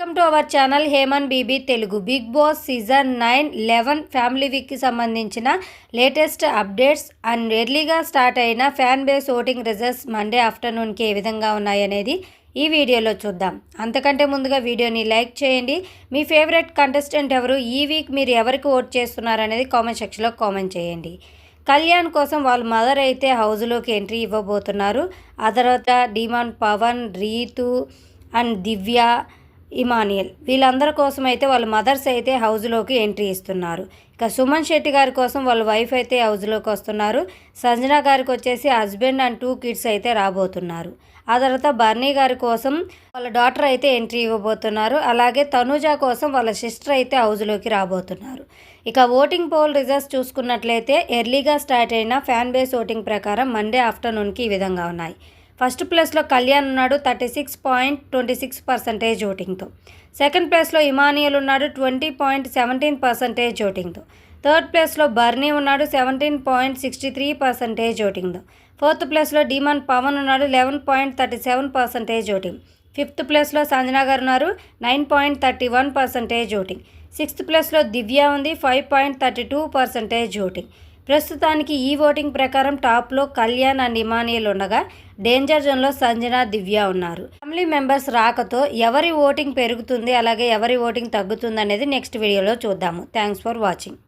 Welcome to our channel Heman BB Telugu. Big Boss season 9-11 family వీక్కి సంబంధించిన latest updates and ఎర్లీగా start అయిన fan base voting results Monday ఆఫ్టర్నూన్కి ఏ విధంగా ఉన్నాయనేది ఈ వీడియోలో చూద్దాం. అంతకంటే ముందుగా వీడియోని లైక్ చేయండి. మీ ఫేవరెట్ కంటెస్టెంట్ ఎవరు, ఈ వీక్ మీరు ఎవరికి ఓట్ చేస్తున్నారనేది కామెంట్ సెక్షన్లో కామెంట్ చేయండి. కళ్యాణ్ కోసం వాళ్ళ మదర్ అయితే హౌస్లోకి ఎంట్రీ ఇవ్వబోతున్నారు. ఆ తర్వాత demand Pavan, Ritu and Divya, Emmanuel వీళ్ళందరి కోసం అయితే వాళ్ళ మదర్స్ అయితే హౌస్లోకి ఎంట్రీ ఇస్తున్నారు. ఇక సుమన్ శెట్టి గారి కోసం వాళ్ళ వైఫ్ అయితే హౌస్లోకి వస్తున్నారు. సంజన గారికి వచ్చేసి హస్బెండ్ అండ్ 2 కిడ్స్ అయితే రాబోతున్నారు. ఆ తర్వాత బర్నీ గారి కోసం వాళ్ళ డాటర్ అయితే ఎంట్రీ ఇవ్వబోతున్నారు. అలాగే తనుజ కోసం వాళ్ళ సిస్టర్ అయితే హౌస్లోకి రాబోతున్నారు. ఇక ఓటింగ్ పోల్ రిజల్ట్స్ చూసుకున్నట్లయితే ఎర్లీగా స్టార్ట్ అయిన ఫ్యాన్ బేస్ ఓటింగ్ ప్రకారం మండే ఆఫ్టర్నూన్కి ఈ విధంగా ఉన్నాయి. ఫస్ట్ ప్లేస్లో కళ్యాణ్ ఉన్నాడు 36.26% ఓటింగ్తో. సెకండ్ ప్లేస్లో ఇమానియల్ ఉన్నాడు 20.17% ఓటింగ్తో. థర్డ్ ప్లేస్లో బర్నీ ఉన్నాడు 17.63% ఓటింగ్తో. ఫోర్త్ ప్లేస్లో డిమాండ్ పవన్ ఉన్నాడు 11.37% ఓటింగ్. ఫిఫ్త్ ప్లేస్లో సంజన గారు ఉన్నారు 9.31% ఓటింగ్. సిక్స్త్ ప్లేస్లో దివ్య ఉంది 5.32% ఓటింగ్. ప్రస్తుతానికి ఈ ఓటింగ్ ప్రకారం టాప్లో కళ్యాణ్ అండ్ ఇమానియల్ ఉండగా డేంజర్ జోన్లో సంజన, దివ్య ఉన్నారు. ఫ్యామిలీ మెంబర్స్ రాకతో ఎవరి ఓటింగ్ పెరుగుతుంది, అలాగే ఎవరి ఓటింగ్ తగ్గుతుంది అనేది నెక్స్ట్ వీడియోలో చూద్దాము. Thanks for watching.